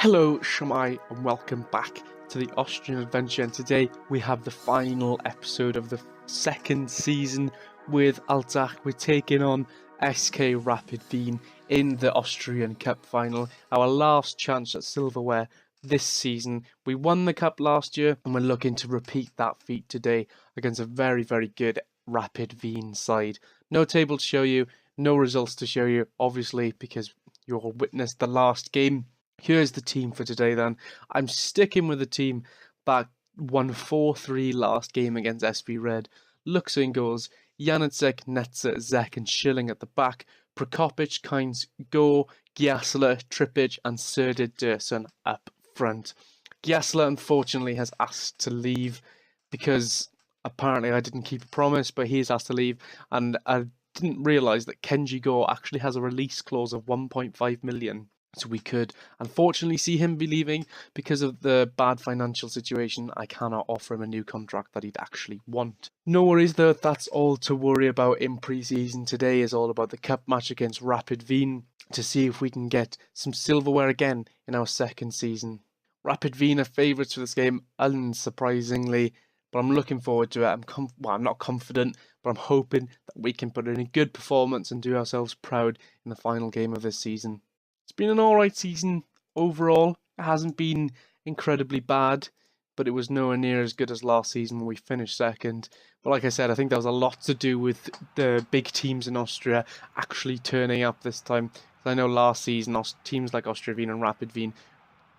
Hello, Shamai, and welcome back to the Austrian adventure. And today we have the final episode of the second season with Altach. We're taking on SK Rapid Wien in the Austrian Cup Final. Our last chance at silverware this season. We won the cup last year, and we're looking to repeat that feat today against a very, very good Rapid Wien side. No table to show you, no results to show you, obviously, because you all witnessed the last game. Here's the team for today then. I'm sticking with the team that won 4-3 last game against SV Red. Luxa in goals, Janicek, Netzer, Zek and Schilling at the back, Prokopic, Kynes, Go, Giasler, Trippic and Serdar Dursun up front. Giasler unfortunately has asked to leave because apparently I didn't keep a promise, but he's asked to leave, and I didn't realise that Kenji Go actually has a release clause of 1.5 million. So we could unfortunately see him be leaving because of the bad financial situation. I cannot offer him a new contract that he'd actually want. No worries though, that's all to worry about in pre-season. Today is all about the cup match against Rapid Wien to see if we can get some silverware again in our second season. Rapid Wien are favourites for this game, unsurprisingly, but I'm looking forward to it. I'm not confident, but I'm hoping that we can put in a good performance and do ourselves proud in the final game of this season. It's been an alright season overall. It hasn't been incredibly bad, but it was nowhere near as good as last season when we finished second. But like I said, I think there was a lot to do with the big teams in Austria actually turning up this time. I know last season teams like Austria Wien and Rapid Wien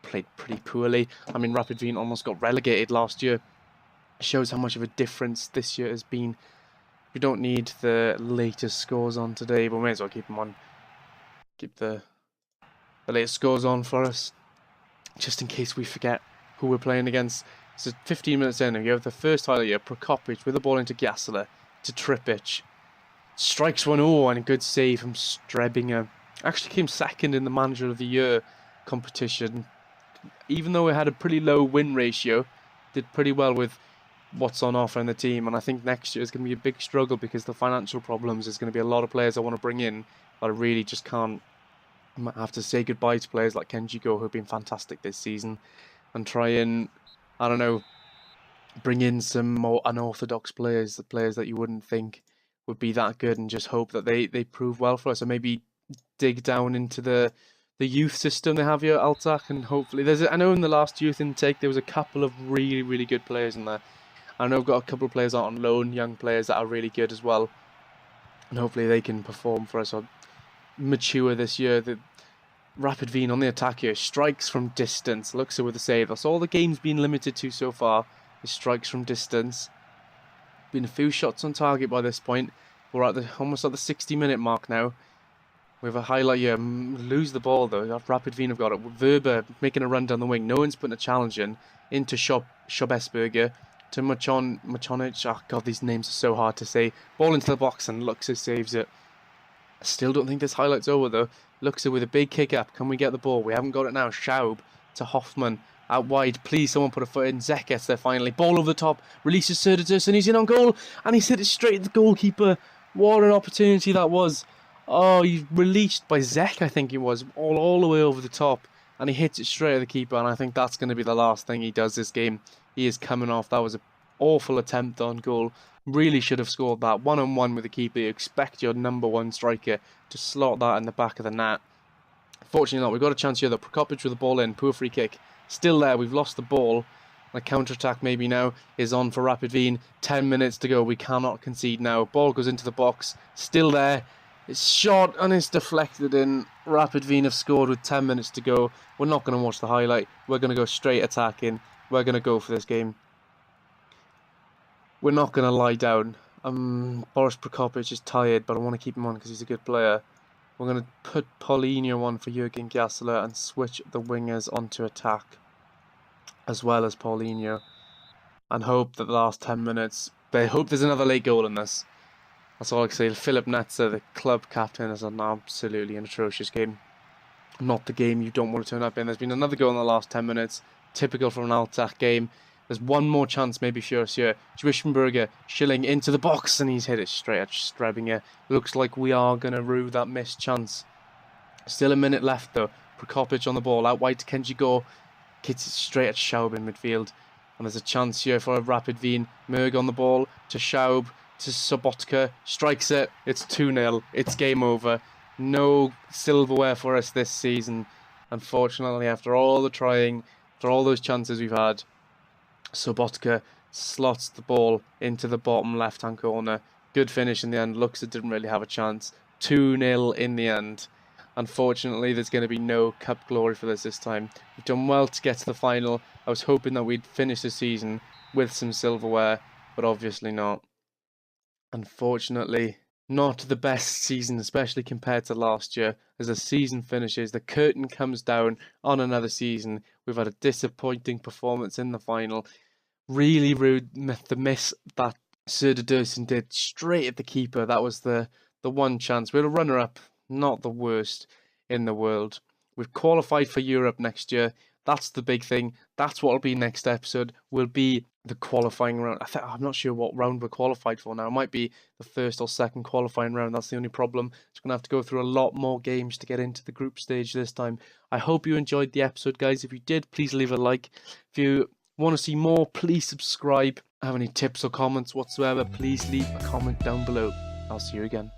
played pretty poorly. I mean, Rapid Wien almost got relegated last year. It shows how much of a difference this year has been. We don't need the latest scores on today, but we may as well keep them on. Keep the latest scores on for us, just in case we forget who we're playing against. So 15 minutes in, you have the first highlight here, Prokopic with the ball into Giasler, to Trippic. Strikes 1-0 and a good save from Strebinger. Actually came second in the Manager of the Year competition. Even though we had a pretty low win ratio, did pretty well with what's on offer in the team. And I think next year is going to be a big struggle because the financial problems. There's going to be a lot of players I want to bring in, but I really just can't. I might have to say goodbye to players like Kenji Go, who have been fantastic this season, and try and, I don't know, bring in some more unorthodox players, the players that you wouldn't think would be that good, and just hope that they prove well for us. Or maybe dig down into the youth system they have here at Altach, and hopefully I know in the last youth intake there was a couple of really, really good players in there. I know I've got a couple of players out on loan, young players that are really good as well, and hopefully they can perform for us or mature this year. The Rapid Wien on the attack here, strikes from distance, Luxa with a save. That's all the game's been limited to so far, is strikes from distance. Been a few shots on target by this point. We're at almost at the 60-minute mark now. We have a highlight here, lose the ball though. Rapid Wien have got it. Verber making a run down the wing, no one's putting a challenge in. Into Schobesberger, to Machonic. Oh god, these names are so hard to say. Ball into the box and Luxa saves it. I still don't think this highlight's over though. Luxa with a big kick up. Can we get the ball? We haven't got it now. Schaub to Hoffman. Out wide. Please, someone put a foot in. Zek gets there finally. Ball over the top. Releases Serdar Dursun. He's in on goal. And he's hit it straight at the goalkeeper. What an opportunity that was. Oh, he's released by Zek, I think it was. All the way over the top. And he hits it straight at the keeper. And I think that's going to be the last thing he does this game. He is coming off. That was an awful attempt on goal. Really should have scored that. 1-on-1 with the keeper. You expect your number one striker to slot that in the back of the net. Fortunately not. We've got a chance here though. Prokopic with the ball in. Poor free kick. Still there. We've lost the ball. A counter-attack maybe now is on for Rapid Wien. 10 minutes to go. We cannot concede now. Ball goes into the box. Still there. It's shot and it's deflected in. Rapid Wien have scored with 10 minutes to go. We're not going to watch the highlight. We're going to go straight attacking. We're going to go for this game. We're not going to lie down. Boris Prokopic is tired, but I want to keep him on because he's a good player. We're going to put Paulinho on for Jürgen Giasler and switch the wingers onto attack, as well as Paulinho. And hope that the last 10 minutes, they hope there's another late goal in this. That's all I can say. Philip Netzer, the club captain, is an absolutely atrocious game. Not the game you don't want to turn up in. There's been another goal in the last 10 minutes. Typical from an Altach game. There's one more chance maybe for us here. Schwischenberger, Schilling into the box, and he's hit it straight at Strebinger. Looks like we are going to rue that missed chance. Still a minute left though. Prokopic on the ball, out wide to Kenji Go. Kicks it straight at Schaub in midfield. And there's a chance here for a Rapid Wien. Merg on the ball to Schaub, to Sobotka. Strikes it. It's 2-0. It's game over. No silverware for us this season. Unfortunately, after all the trying, after all those chances we've had, Sobotka slots the ball into the bottom left-hand corner. Good finish in the end. Looks it didn't really have a chance. 2-0 in the end. Unfortunately, there's going to be no cup glory for this time. We've done well to get to the final. I was hoping that we'd finish the season with some silverware, but obviously not. Unfortunately, not the best season, especially compared to last year. As the season finishes, the curtain comes down on another season. We've had a disappointing performance in the final. Really rude the miss that Söderdusen did straight at the keeper. That was the one chance. We're a runner-up. Not the worst in the world. We've qualified for Europe next year. That's the big thing. That's what will be next episode. Will be the qualifying round. I'm not sure what round we're qualified for now. It might be the first or second qualifying round. That's the only problem. It's going to have to go through a lot more games to get into the group stage this time. I hope you enjoyed the episode, guys. If you did, please leave a like. If you want to see more, please subscribe. Have any tips or comments whatsoever, please leave a comment down below. I'll see you again.